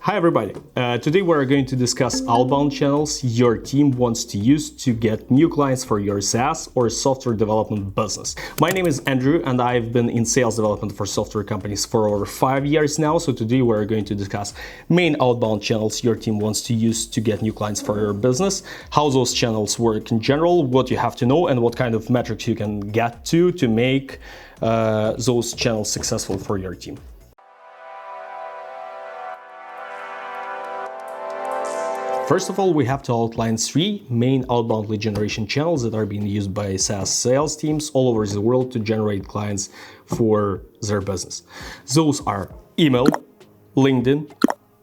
Hi everybody! Today we're going to discuss outbound channels your team wants to use to get new clients for your SaaS or software development business. My name is Andrew and I've been in sales development for software companies for over 5 years now. So today we're going to discuss main outbound channels your team wants to use to get new clients for your business, how those channels work in general, what you have to know, and what kind of metrics you can get to make those channels successful for your team. First of all, we have to outline 3 main outbound lead generation channels that are being used by SaaS sales teams all over the world to generate clients for their business. Those are email, LinkedIn,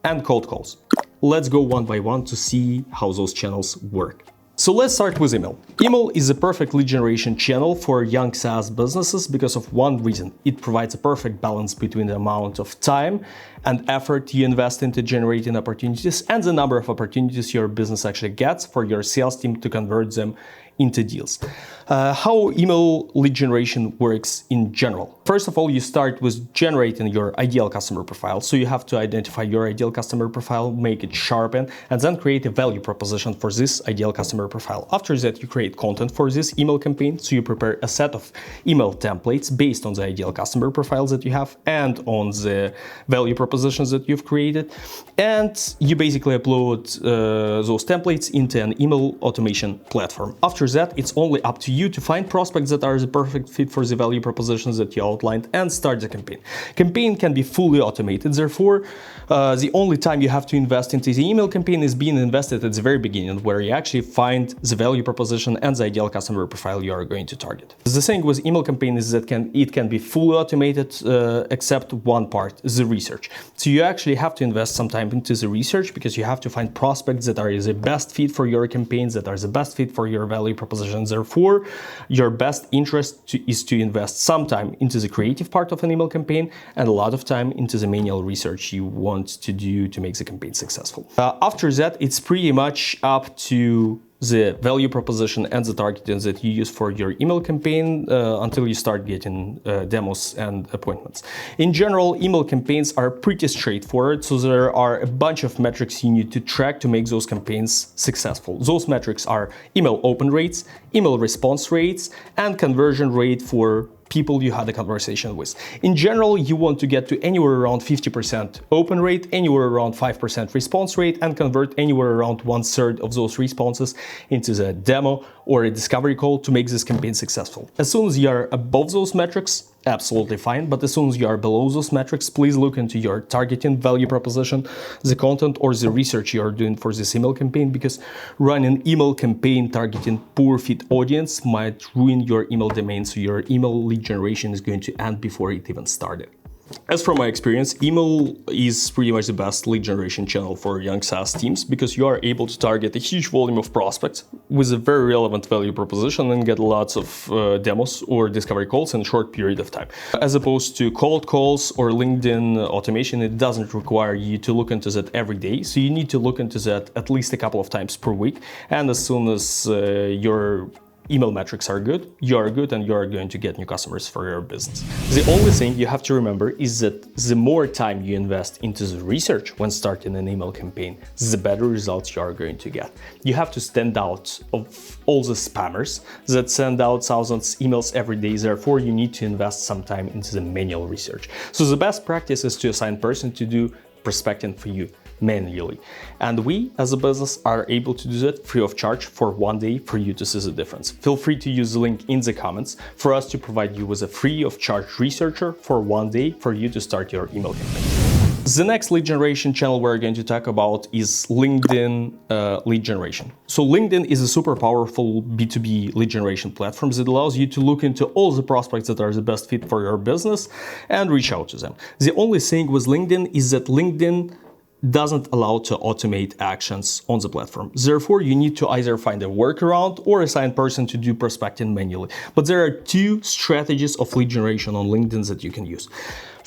and cold calls. Let's go one by one to see how those channels work. So let's start with email. Email is a perfect lead generation channel for young SaaS businesses because of one reason. It provides a perfect balance between the amount of time and effort you invest into generating opportunities and the number of opportunities your business actually gets for your sales team to convert them into deals. How email lead generation works in general. First of all, you start with generating your ideal customer profile. So you have to identify your ideal customer profile, make it sharpen, and then create a value proposition for this ideal customer profile. After that, you create content for this email campaign. So you prepare a set of email templates based on the ideal customer profiles that you have and on the value propositions that you've created. And you basically upload those templates into an email automation platform. After that, it's only up to you to find prospects that are the perfect fit for the value propositions that you outlined and start the campaign. Campaign can be fully automated. Therefore, the only time you have to invest into the email campaign is being invested at the very beginning, where you actually find the value proposition and the ideal customer profile you are going to target. The thing with email campaign is that it can be fully automated except one part, the research. So you actually have to invest some time into the research because you have to find prospects that are the best fit for your campaigns, that are the best fit for your value propositions. Therefore, your best interest is to invest some time into the creative part of an email campaign and a lot of time into the manual research you want to do to make the campaign successful. After that, it's pretty much up to the value proposition and the targeting that you use for your email campaign until you start getting demos and appointments. In general, email campaigns are pretty straightforward, so there are a bunch of metrics you need to track to make those campaigns successful. Those metrics are email open rates, email response rates, and conversion rate for people you had a conversation with. In general, you want to get to anywhere around 50% open rate, anywhere around 5% response rate, and convert anywhere around 1/3 of those responses into the demo or a discovery call to make this campaign successful. As soon as you are above those metrics, absolutely fine, but as soon as you are below those metrics, please look into your targeting, value proposition, the content, or the research you are doing for this email campaign, because running email campaign targeting poor fit audience might ruin your email domain, so your email lead generation is going to end before it even started. As from my experience, email is pretty much the best lead generation channel for young SaaS teams because you are able to target a huge volume of prospects with a very relevant value proposition and get lots of demos or discovery calls in a short period of time. As opposed to cold calls or LinkedIn automation, it doesn't require you to look into that every day. So you need to look into that at least a couple of times per week. And as soon as your email metrics are good, you are good, and you are going to get new customers for your business. The only thing you have to remember is that the more time you invest into the research when starting an email campaign, the better results you are going to get. You have to stand out of all the spammers that send out thousands of emails every day. Therefore, you need to invest some time into the manual research. So the best practice is to assign a person to do prospecting for you manually. And we, as a business, are able to do that free of charge for 1 day for you to see the difference. Feel free to use the link in the comments for us to provide you with a free of charge researcher for 1 day for you to start your email campaign. The next lead generation channel we're going to talk about is LinkedIn lead generation. So LinkedIn is a super powerful B2B lead generation platform that allows you to look into all the prospects that are the best fit for your business and reach out to them. The only thing with LinkedIn is that LinkedIn doesn't allow to automate actions on the platform. Therefore, you need to either find a workaround or assign a person to do prospecting manually. But there are 2 strategies of lead generation on LinkedIn that you can use.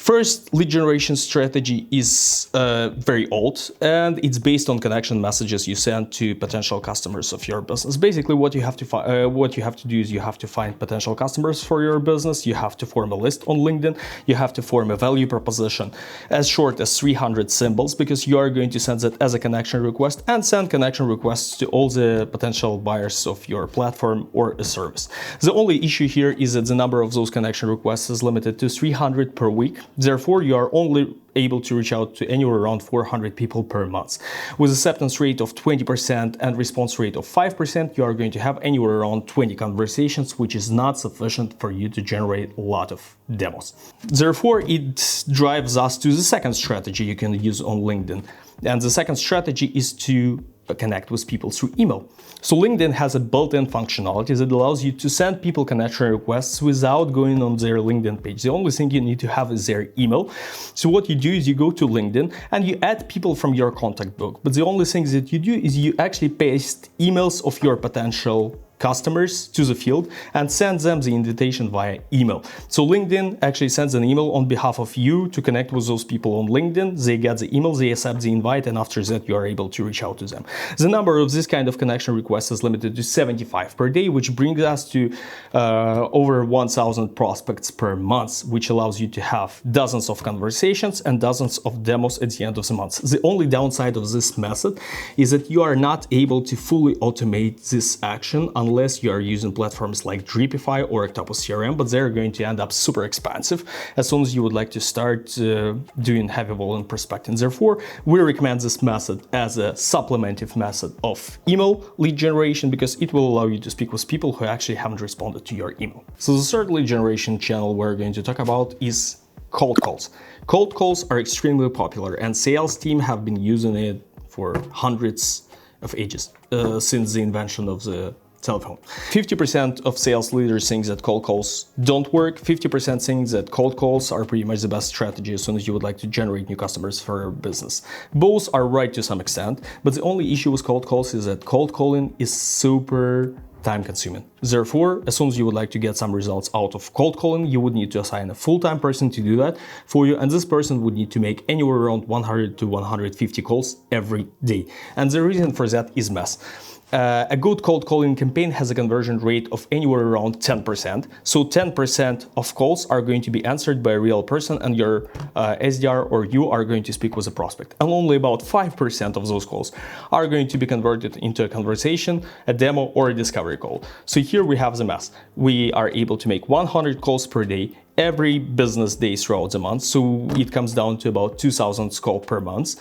First, lead generation strategy is very old, and it's based on connection messages you send to potential customers of your business. Basically, what you have to do is you have to find potential customers for your business. You have to form a list on LinkedIn. You have to form a value proposition as short as 300 symbols, because you are going to send that as a connection request and send connection requests to all the potential buyers of your platform or a service. The only issue here is that the number of those connection requests is limited to 300 per week. Therefore, you are only able to reach out to anywhere around 400 people per month. With acceptance rate of 20% and response rate of 5%, you are going to have anywhere around 20 conversations, which is not sufficient for you to generate a lot of demos. Therefore, it drives us to the second strategy you can use on LinkedIn. And the second strategy is to connect with people through email. So LinkedIn has a built-in functionality that allows you to send people connection requests without going on their LinkedIn page. The only thing you need to have is their email. So what you do is you go to LinkedIn and you add people from your contact book. But the only thing that you do is you actually paste emails of your potential customers to the field and send them the invitation via email. So LinkedIn actually sends an email on behalf of you to connect with those people on LinkedIn. They get the email, they accept the invite, and after that you are able to reach out to them. The number of this kind of connection requests is limited to 75 per day, which brings us to over 1,000 prospects per month, which allows you to have dozens of conversations and dozens of demos at the end of the month. The only downside of this method is that you are not able to fully automate this action unless you are using platforms like Dripify or Octopus CRM, but they're going to end up super expensive as soon as you would like to start doing heavy volume prospecting. Therefore, we recommend this method as a supplementive method of email lead generation, because it will allow you to speak with people who actually haven't responded to your email. So the third lead generation channel we're going to talk about is cold calls. Cold calls are extremely popular, and sales team have been using it for hundreds of ages, since the invention of the telephone. 50% of sales leaders think that cold calls don't work. 50% think that cold calls are pretty much the best strategy as soon as you would like to generate new customers for your business. Both are right to some extent, but the only issue with cold calls is that cold calling is super time consuming. Therefore, as soon as you would like to get some results out of cold calling, you would need to assign a full-time person to do that for you, and this person would need to make anywhere around 100 to 150 calls every day. And the reason for that is math. A good cold calling campaign has a conversion rate of anywhere around 10%. So 10% of calls are going to be answered by a real person, and your SDR or you are going to speak with a prospect. And only about 5% of those calls are going to be converted into a conversation, a demo, or a discovery call. So here we have the math. We are able to make 100 calls per day every business day throughout the month. So it comes down to about 2,000 calls per month.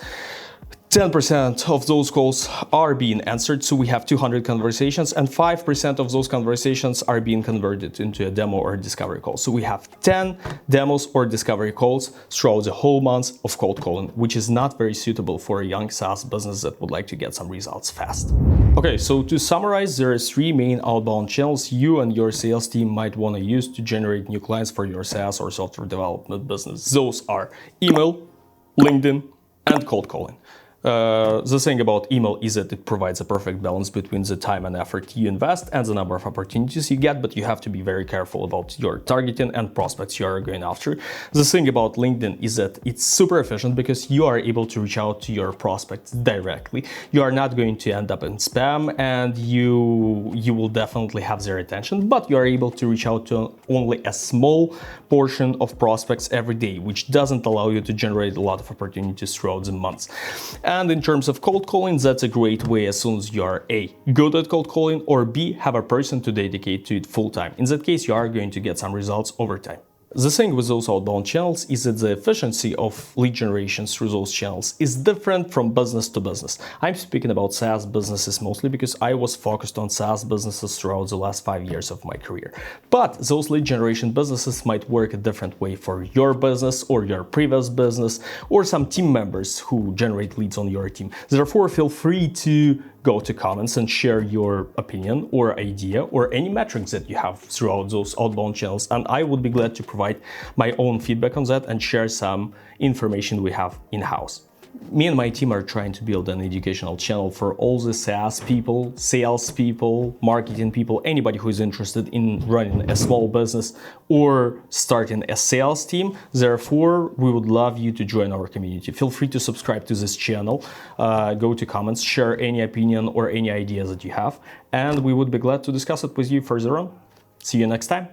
10% of those calls are being answered, so we have 200 conversations, and 5% of those conversations are being converted into a demo or a discovery call. So we have 10 demos or discovery calls throughout the whole month of cold calling, which is not very suitable for a young SaaS business that would like to get some results fast. Okay, so to summarize, there are three main outbound channels you and your sales team might want to use to generate new clients for your SaaS or software development business. Those are email, LinkedIn, and cold calling. The thing about email is that it provides a perfect balance between the time and effort you invest and the number of opportunities you get, but you have to be very careful about your targeting and prospects you are going after. The thing about LinkedIn is that it's super efficient because you are able to reach out to your prospects directly. You are not going to end up in spam, and you will definitely have their attention, but you are able to reach out to only a small portion of prospects every day, which doesn't allow you to generate a lot of opportunities throughout the months. And in terms of cold calling, that's a great way as soon as you are A, good at cold calling, or B, have a person to dedicate to it full time. In that case, you are going to get some results over time. The thing with those outbound channels is that the efficiency of lead generation through those channels is different from business to business. I'm speaking about SaaS businesses mostly because I was focused on SaaS businesses throughout the last 5 years of my career. But those lead generation businesses might work a different way for your business or your previous business or some team members who generate leads on your team. Therefore, feel free to go to comments and share your opinion or idea or any metrics that you have throughout those outbound channels, and I would be glad to provide my own feedback on that and share some information we have in-house. me and my team are trying to build an educational channel for all the SaaS people, sales people, marketing people, anybody who is interested in running a small business or starting a sales team. Therefore, we would love you to join our community. Feel free to subscribe to this channel, go to comments, share any opinion or any ideas that you have, and we would be glad to discuss it with you further on. See you next time.